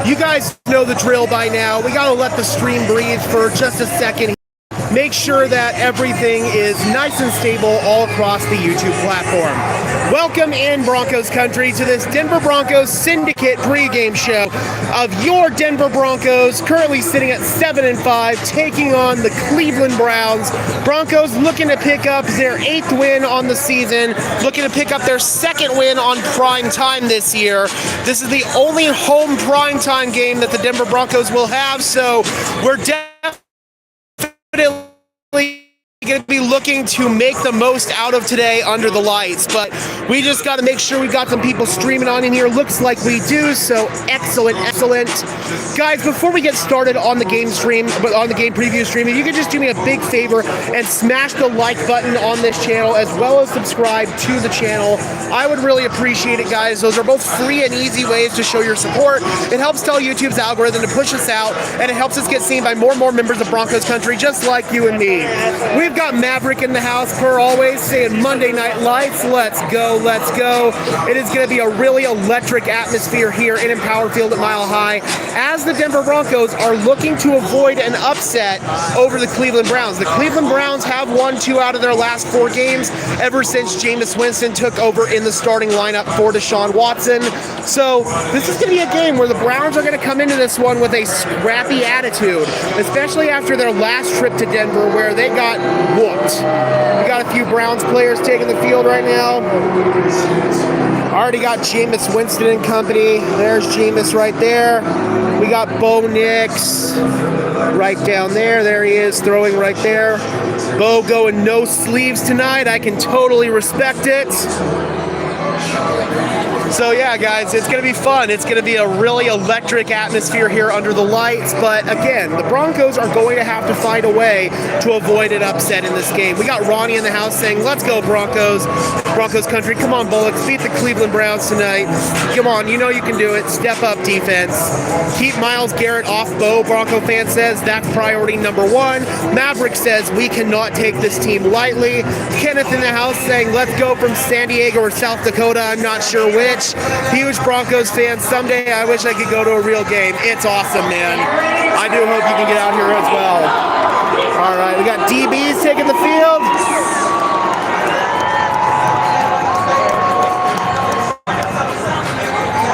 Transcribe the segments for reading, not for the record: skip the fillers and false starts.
You guys know the drill by now. We got to let the stream breathe for just a second. Make sure that everything is nice and stable all across the YouTube platform. Welcome in Broncos country to this Denver Broncos Syndicate pregame show of your Denver Broncos, currently sitting at 7-5, taking on the Cleveland Browns. Broncos looking to pick up their 8th win on the season, looking to pick up their 2nd win on prime time this year. This is the only home prime time game that the Denver Broncos will have, so we're definitely going to be looking to make the most out of today under the lights, but we just got to make sure we got some people streaming on in here. Looks like we do, so excellent. Guys, before we get started on the game stream, but on the game preview stream, if you could just do me a big favor and smash the like button on this channel as well as subscribe to the channel, I would really appreciate it, guys. Those are both free and easy ways to show your support. It helps tell YouTube's algorithm to push us out, and it helps us get seen by more and more members of Broncos country just like you and me. We've got Maverick in the house, per always, saying Monday Night Lights, let's go. It is going to be a really electric atmosphere here in Empower Field at Mile High as the Denver Broncos are looking to avoid an upset over the Cleveland Browns. The Cleveland Browns have won 2 out of their last 4 games ever since Jameis Winston took over in the starting lineup for Deshaun Watson. So this is going to be a game where the Browns are going to come into this one with a scrappy attitude, especially after their last trip to Denver where they got whooped. We got a few Browns players taking the field right now. Already got Jameis Winston and company. There's Jameis right there. We got Bo Nix right down there. There he is, throwing right there. Bo going no sleeves tonight. I can totally respect it. So yeah, guys, it's going to be fun. It's going to be a really electric atmosphere here under the lights. But again, the Broncos are going to have to find a way to avoid an upset in this game. We got Ronnie in the house saying, let's go Broncos. Broncos country. Come on, Bullocks. Beat the Cleveland Browns tonight. Come on, you know you can do it. Step up defense. Keep Myles Garrett off Bo. Bronco fan says that's priority number 1. Maverick says we cannot take this team lightly. Kenneth in the house saying, let's go from San Diego or South Dakota. I'm not sure which. Huge Broncos fan. Someday I wish I could go to a real game. It's awesome, man. I do hope you can get out here as well. All right, we got DBs taking the field.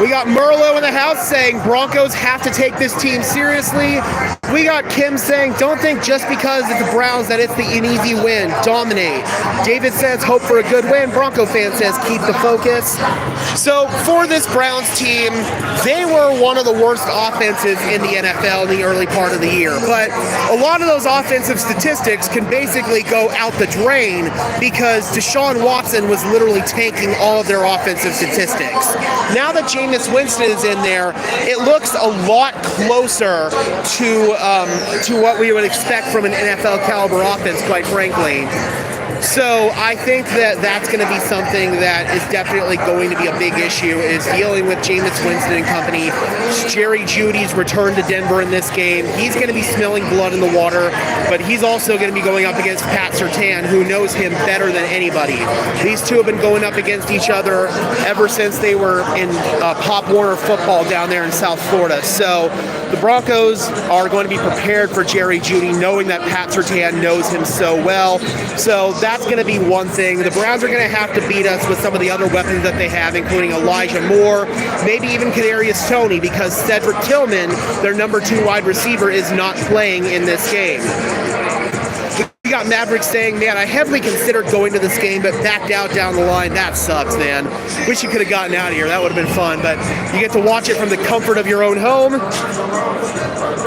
We got Merlo in the house saying Broncos have to take this team seriously. We got Kim saying, don't think just because it's the Browns that it's an easy win. Dominate. David says, hope for a good win. Bronco fan says, keep the focus. So for this Browns team, they were one of the worst offenses in the NFL in the early part of the year. But a lot of those offensive statistics can basically go out the drain because Deshaun Watson was literally tanking all of their offensive statistics. Now that Jameis Winston is in there, it looks a lot closer to what we would expect from an NFL caliber offense, quite frankly. So I think that that's going to be something that is definitely going to be a big issue, is dealing with Jameis Winston and company. Jerry Jeudy's return to Denver in this game. He's going to be smelling blood in the water, but he's also going to be going up against Pat Surtain, who knows him better than anybody. These two have been going up against each other ever since they were in Pop Warner football down there in South Florida. So the Broncos are going to be prepared for Jerry Jeudy, knowing that Pat Surtain knows him so well. So that's going to be one thing. The Browns are going to have to beat us with some of the other weapons that they have, including Elijah Moore, maybe even Kadarius Toney, because Cedric Tillman, their number 2 wide receiver, is not playing in this game. We got Maverick saying, man, I heavily considered going to this game, but backed out down the line. That sucks, man. Wish you could have gotten out of here. That would have been fun, but you get to watch it from the comfort of your own home.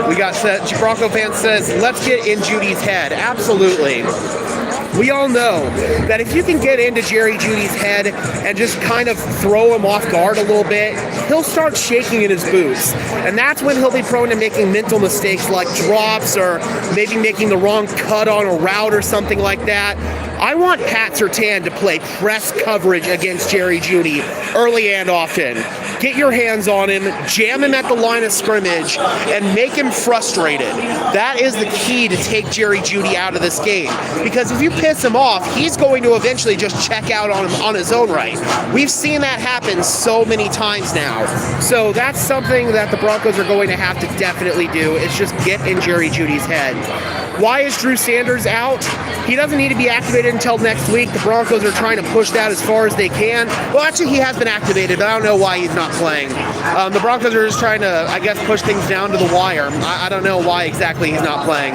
We got Bronco fan says, let's get in Judy's head. Absolutely. We all know that if you can get into Jerry Jeudy's head and just kind of throw him off guard a little bit, he'll start shaking in his boots. And that's when he'll be prone to making mental mistakes like drops or maybe making the wrong cut on a route or something like that. I want Pat Surtain to play press coverage against Jerry Jeudy early and often. get your hands on him, jam him at the line of scrimmage, and make him frustrated. That is the key to take Jerry Jeudy out of this game. Because if you piss him off, he's going to eventually just check out on him on his own right. We've seen that happen so many times now. So that's something that the Broncos are going to have to definitely do. It's just get in Jerry Jeudy's head. Why is Drew Sanders out? He doesn't need to be activated until next week. The Broncos are trying to push that as far as they can. Well, actually, he has been activated, but I don't know why he's not playing. The Broncos are just trying to, I guess, push things down to the wire. I don't know why exactly he's not playing.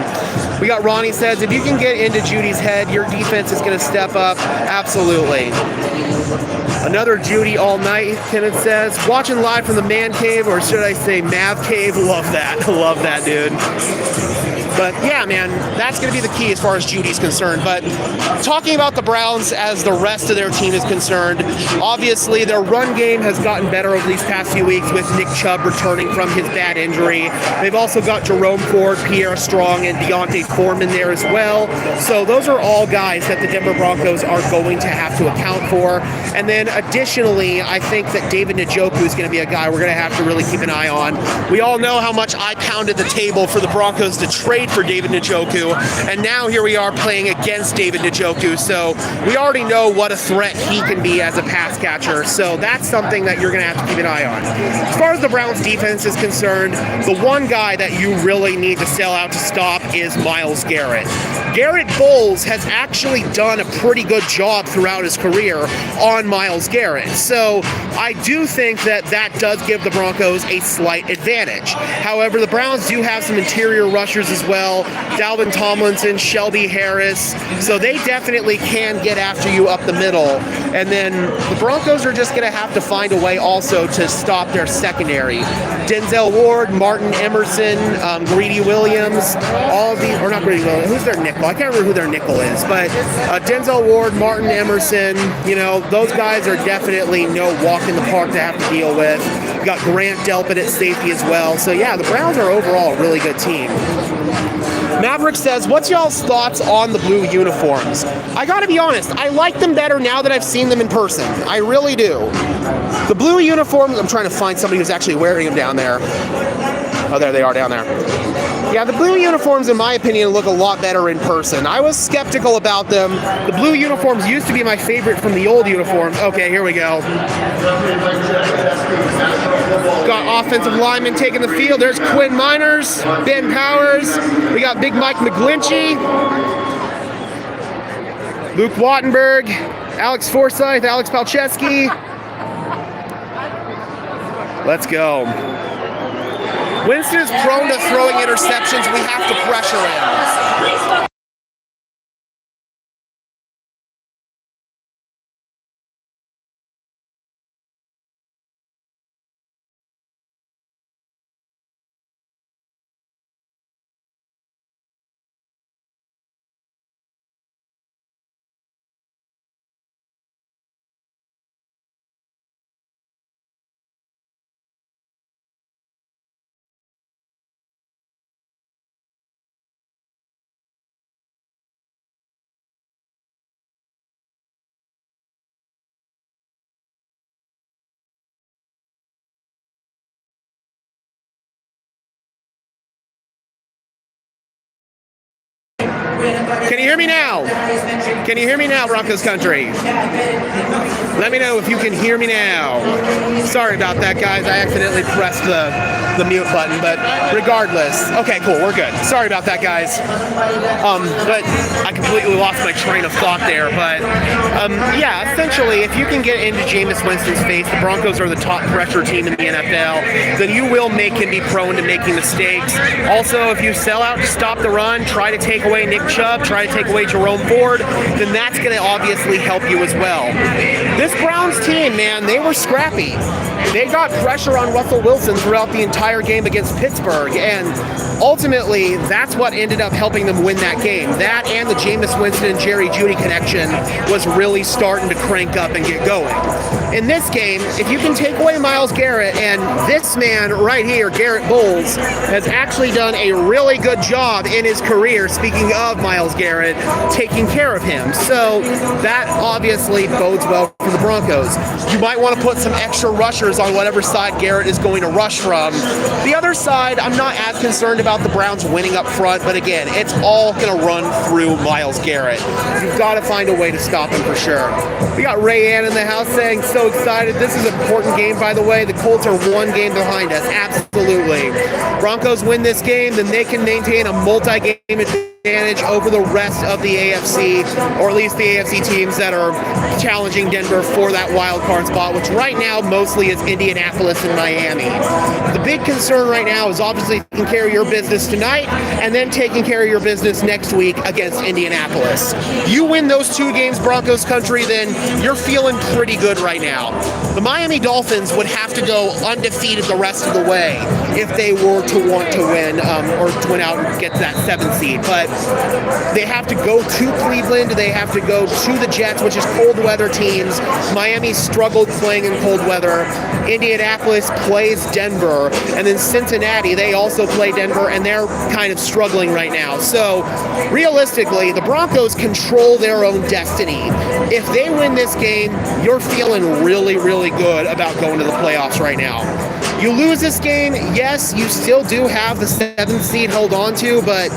We got Ronnie says, if you can get into Judy's head, your defense is going to step up. Absolutely. Another Jeudy all night, Kenneth says. Watching live from the man cave, or should I say Mav cave? Love that. Love that, dude. But yeah, man, that's going to be the key as far as Judy's concerned. But talking about the Browns as the rest of their team is concerned, obviously their run game has gotten better over these past few weeks with Nick Chubb returning from his bad injury. They've also got Jerome Ford, Pierre Strong, and Deontay Foreman there as well. So those are all guys that the Denver Broncos are going to have to account for. And then additionally, I think that David Njoku is going to be a guy we're going to have to really keep an eye on. We all know how much I pounded the table for the Broncos to trade for David Njoku, and now here we are playing against David Njoku, so we already know what a threat he can be as a pass catcher, so that's something that you're going to have to keep an eye on. As far as the Browns defense is concerned, the one guy that you really need to sell out to stop is Myles Garrett. Garrett Bowles has actually done a pretty good job throughout his career on Myles Garrett, so I do think that that does give the Broncos a slight advantage. However, the Browns do have some interior rushers as well, Dalvin Tomlinson, Shelby Harris, so they definitely can get after you up the middle. And then the Broncos are just going to have to find a way also to stop their secondary. Denzel Ward, Martin Emerson, Greedy Williams, all of these, or not Greedy Williams, who's their nickel? I can't remember who their nickel is, but Denzel Ward, Martin Emerson, you know, those guys are definitely no walk in the park to have to deal with. We got Grant Delpit at safety as well. So yeah, the Browns are overall a really good team. Maverick says, what's y'all's thoughts on the blue uniforms? I gotta be honest, I like them better now that I've seen them in person. I really do. The blue uniforms, I'm trying to find somebody who's actually wearing them down there. Oh, there they are down there. Yeah, the blue uniforms, in my opinion, look a lot better in person. I was skeptical about them. The blue uniforms used to be my favorite from the old uniforms. Okay, here we go. Got offensive linemen taking the field. There's Quinn Miners, Ben Powers. We got Big Mike McGlinchey, Luke Wattenberg, Alex Forsythe, Alex Palczewski. Let's go. Winston is prone to throwing interceptions. We have to pressure him. Can you hear me now? Can you hear me now, Broncos country? Let me know if you can hear me now. Sorry about that, guys. I accidentally pressed the mute button, but regardless. Okay, cool. We're good. Sorry about that, guys. But I completely lost my train of thought there. But yeah, essentially, if you can get into Jameis Winston's face, the Broncos are the top pressure team in the NFL, then you will make him be prone to making mistakes. Also, if you sell out to stop the run, try to take away Nick Chubb, try to take away Jerome Ford, then that's going to obviously help you as well. This Browns team, man, they were scrappy. They got pressure on Russell Wilson throughout the entire game against Pittsburgh, and ultimately, that's what ended up helping them win that game. That and the Jameis Winston and Jerry Jeudy connection was really starting to crank up and get going. In this game, if you can take away Myles Garrett, and this man right here, Garrett Bowles, has actually done a really good job in his career, speaking of Myles Garrett, taking care of him. So that obviously bodes well for for the Broncos. You might want to put some extra rushers on whatever side Garrett is going to rush from. The other side, I'm not as concerned about the Browns winning up front, but again, it's all going to run through Myles Garrett. You've got to find a way to stop him for sure. We got Ray Ann in the house saying, so excited. This is an important game, by the way. The Colts are one game behind us. Absolutely. Broncos win this game, then they can maintain a multi-game advantage over the rest of the AFC, or at least the AFC teams that are challenging Denver for that wild card spot, which right now mostly is Indianapolis and Miami. The big concern right now is obviously taking care of your business tonight and then taking care of your business next week against Indianapolis. You win those two games, Broncos country, then you're feeling pretty good right now. The Miami Dolphins would have to go undefeated the rest of the way if they were to want to win or to win out and get that 7th seed, but they have to go to Cleveland, they have to go to the Jets, which is cold weather teams. Miami struggled playing in cold weather. Indianapolis plays Denver, and then Cincinnati, they also play Denver, and they're kind of struggling right now. So realistically, the Broncos control their own destiny. If they win this game, you're feeling really, really good about going to the playoffs right now. You lose this game, yes, you still do have the 7th seed held on to, but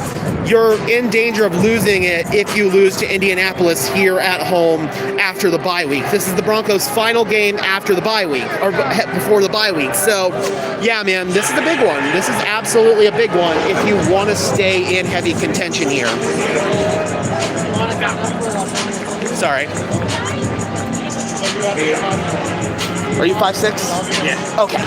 you're in danger of losing it if you lose to Indianapolis here at home after the bye week. This is the Broncos' final game after the bye week, or before the bye week. So, yeah, man, this is a big one. This is absolutely a big one if you want to stay in heavy contention here. Sorry. Are you 5'6"? Yeah. Okay.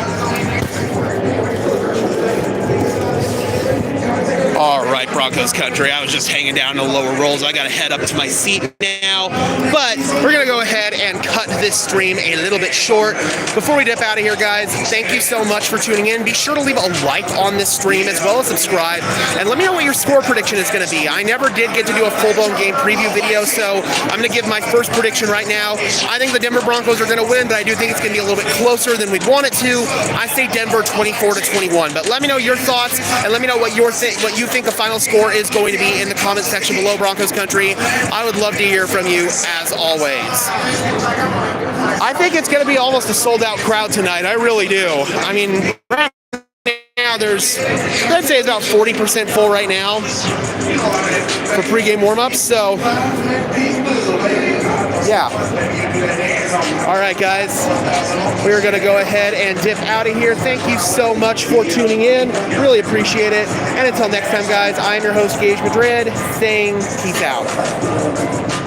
All right, Broncos country. I was just hanging down in the lower rolls. I got to head up to my seat now, but we're going to go ahead and cut this stream a little bit short. Before we dip out of here, guys, thank you so much for tuning in. Be sure to leave a like on this stream as well as subscribe, and let me know what your score prediction is going to be. I never did get to do a full-blown game preview video, so I'm going to give my first prediction right now. I think the Denver Broncos are going to win, but I do think it's going to be a little bit closer than we'd want it to. I say Denver 24-21, but let me know your thoughts, and let me know what you think the final score is going to be in the comment section below, Broncos country. I would love to hear from you as always. I think it's going to be almost a sold-out crowd tonight. I really do. I mean, right now I'd say it's about 40% full right now for pregame warm-ups. So, yeah. All right, guys. We're going to go ahead and dip out of here. Thank you so much for tuning in. Really appreciate it. And until next time, guys, I'm your host, Gage Madrid, saying peace out.